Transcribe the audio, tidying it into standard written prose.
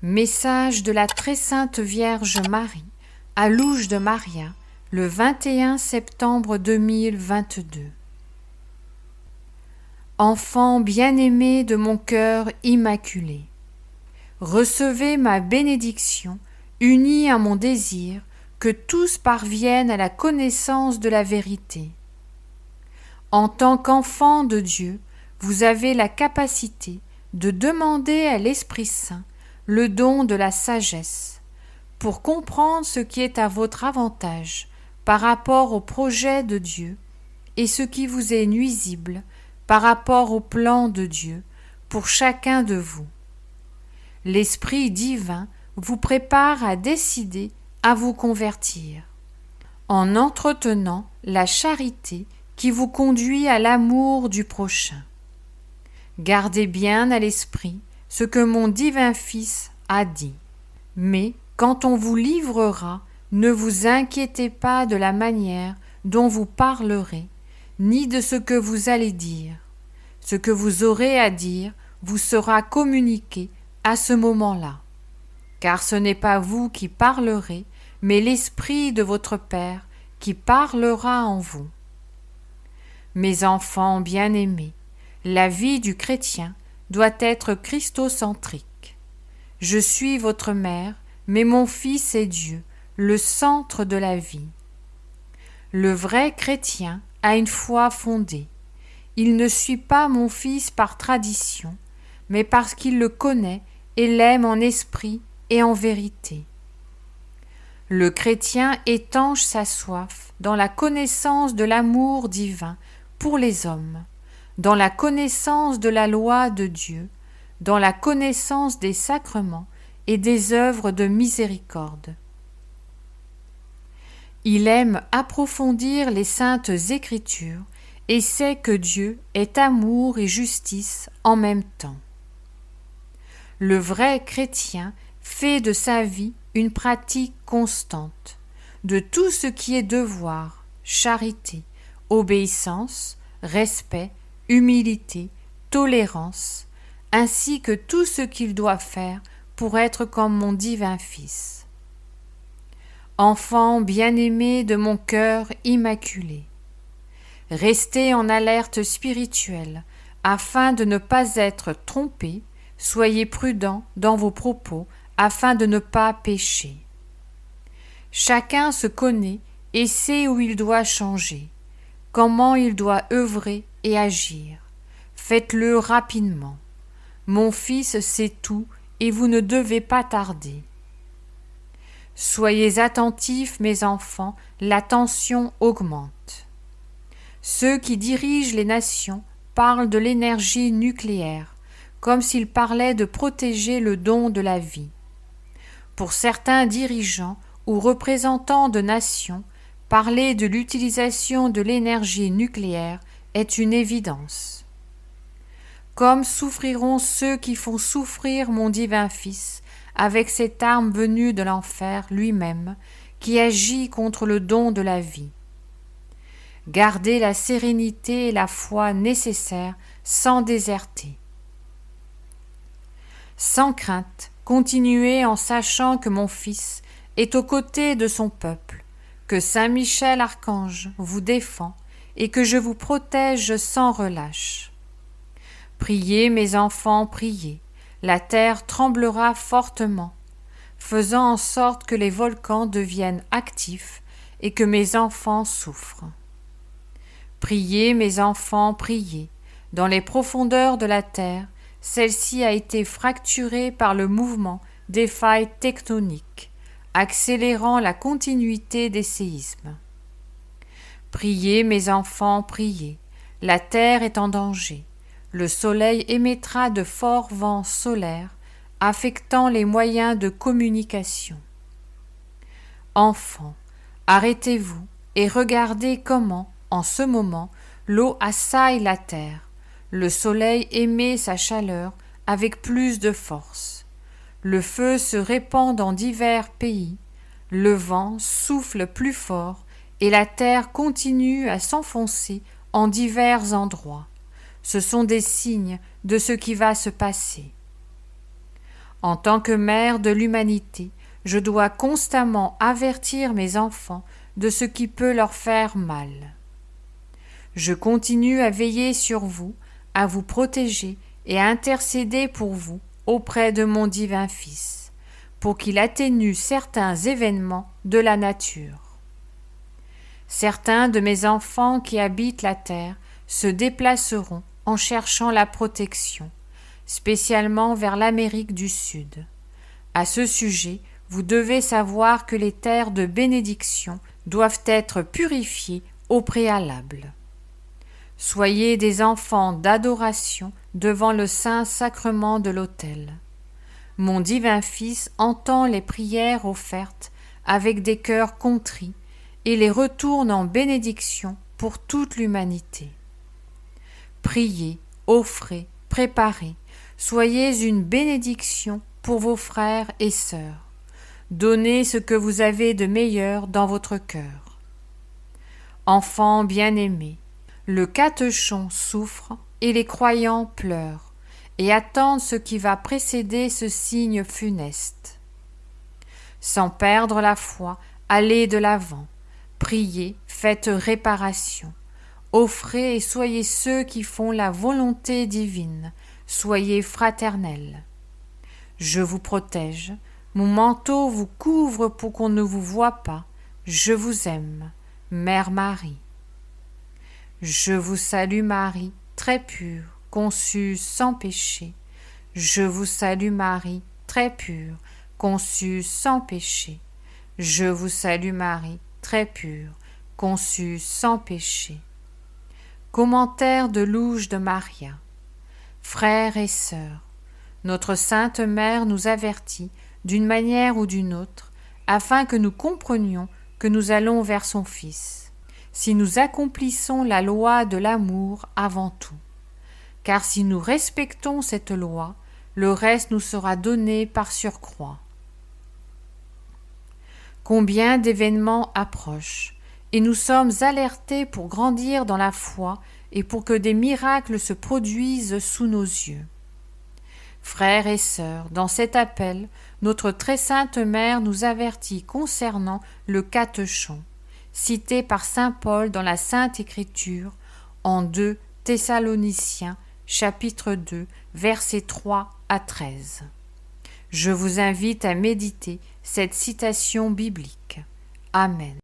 Message de la très sainte Vierge Marie à Louge de Maria, le 21 septembre 2022. Enfant bien-aimé de mon cœur immaculé, recevez ma bénédiction unie à mon désir que tous parviennent à la connaissance de la vérité. En tant qu'enfant de Dieu, vous avez la capacité de demander à l'Esprit Saint le don de la sagesse, pour comprendre ce qui est à votre avantage par rapport au projet de Dieu et ce qui vous est nuisible par rapport au plan de Dieu pour chacun de vous. L'Esprit divin vous prépare à décider à vous convertir, en entretenant la charité qui vous conduit à l'amour du prochain. Gardez bien à l'esprit ce que mon divin Fils a dit. Mais quand on vous livrera, ne vous inquiétez pas de la manière dont vous parlerez, ni de ce que vous allez dire. Ce que vous aurez à dire vous sera communiqué à ce moment-là. Car ce n'est pas vous qui parlerez, mais l'Esprit de votre Père qui parlera en vous. Mes enfants bien-aimés, la vie du chrétien doit être christocentrique. Je suis votre mère, mais mon Fils est Dieu, le centre de la vie. Le vrai chrétien a une foi fondée. Il ne suit pas mon Fils par tradition, mais parce qu'il le connaît et l'aime en esprit et en vérité. Le chrétien étanche sa soif dans la connaissance de l'amour divin pour les hommes, dans la connaissance de la loi de Dieu, dans la connaissance des sacrements et des œuvres de miséricorde. Il aime approfondir les saintes Écritures et sait que Dieu est amour et justice en même temps. Le vrai chrétien fait de sa vie une pratique constante de tout ce qui est devoir, charité, obéissance, respect, humilité, tolérance, ainsi que tout ce qu'il doit faire pour être comme mon divin Fils. Enfant bien-aimé de mon cœur immaculé, restez en alerte spirituelle afin de ne pas être trompé, soyez prudent dans vos propos afin de ne pas pécher. Chacun se connaît et sait où il doit changer, comment il doit œuvrer et agir. Faites-le rapidement. Mon Fils sait tout et vous ne devez pas tarder. Soyez attentifs, mes enfants, la tension augmente. Ceux qui dirigent les nations parlent de l'énergie nucléaire, comme s'ils parlaient de protéger le don de la vie. Pour certains dirigeants ou représentants de nations, parler de l'utilisation de l'énergie nucléaire est une évidence. Comme souffriront ceux qui font souffrir mon divin Fils avec cette arme venue de l'enfer lui-même, qui agit contre le don de la vie. Gardez la sérénité et la foi nécessaires sans déserter. Sans crainte, continuez en sachant que mon Fils est aux côtés de son peuple, que Saint Michel Archange vous défend et que je vous protège sans relâche. Priez, mes enfants, priez, la terre tremblera fortement, faisant en sorte que les volcans deviennent actifs et que mes enfants souffrent. Priez, mes enfants, priez, dans les profondeurs de la terre, celle-ci a été fracturée par le mouvement des failles tectoniques, accélérant la continuité des séismes. Priez, mes enfants, priez, la terre est en danger. Le soleil émettra de forts vents solaires, affectant les moyens de communication. Enfants, arrêtez-vous et regardez comment, en ce moment, l'eau assaille la terre. Le soleil émet sa chaleur avec plus de force. Le feu se répand dans divers pays. Le vent souffle plus fort et la terre continue à s'enfoncer en divers endroits. Ce sont des signes de ce qui va se passer. En tant que mère de l'humanité, je dois constamment avertir mes enfants de ce qui peut leur faire mal. Je continue à veiller sur vous, à vous protéger et à intercéder pour vous auprès de mon divin Fils, pour qu'il atténue certains événements de la nature. Certains de mes enfants qui habitent la terre se déplaceront en cherchant la protection, spécialement vers l'Amérique du Sud. À ce sujet, vous devez savoir que les terres de bénédiction doivent être purifiées au préalable. Soyez des enfants d'adoration devant le saint sacrement de l'autel. Mon divin Fils entend les prières offertes avec des cœurs contrits et les retourne en bénédiction pour toute l'humanité. Priez, offrez, préparez, soyez une bénédiction pour vos frères et sœurs. Donnez ce que vous avez de meilleur dans votre cœur. Enfants bien-aimés, le catechon souffre et les croyants pleurent et attendent ce qui va précéder ce signe funeste. Sans perdre la foi, allez de l'avant, priez, faites réparation, offrez et soyez ceux qui font la volonté divine, soyez fraternels. Je vous protège, mon manteau vous couvre pour qu'on ne vous voie pas, je vous aime, Mère Marie. Je vous salue Marie, très pure, conçue sans péché. Je vous salue Marie, très pure, conçue sans péché. Je vous salue Marie, très pure, conçue sans péché. Commentaire de Louche de Maria. Frères et sœurs, notre Sainte Mère nous avertit d'une manière ou d'une autre, afin que nous comprenions que nous allons vers son Fils, si nous accomplissons la loi de l'amour avant tout. Car si nous respectons cette loi, le reste nous sera donné par surcroît. Combien d'événements approchent, et nous sommes alertés pour grandir dans la foi et pour que des miracles se produisent sous nos yeux. Frères et sœurs, dans cet appel, notre très sainte Mère nous avertit concernant le catechon, cité par saint Paul dans la Sainte Écriture en 2 Thessaloniciens, chapitre 2, versets 3 à 13. Je vous invite à méditer cette citation biblique. Amen.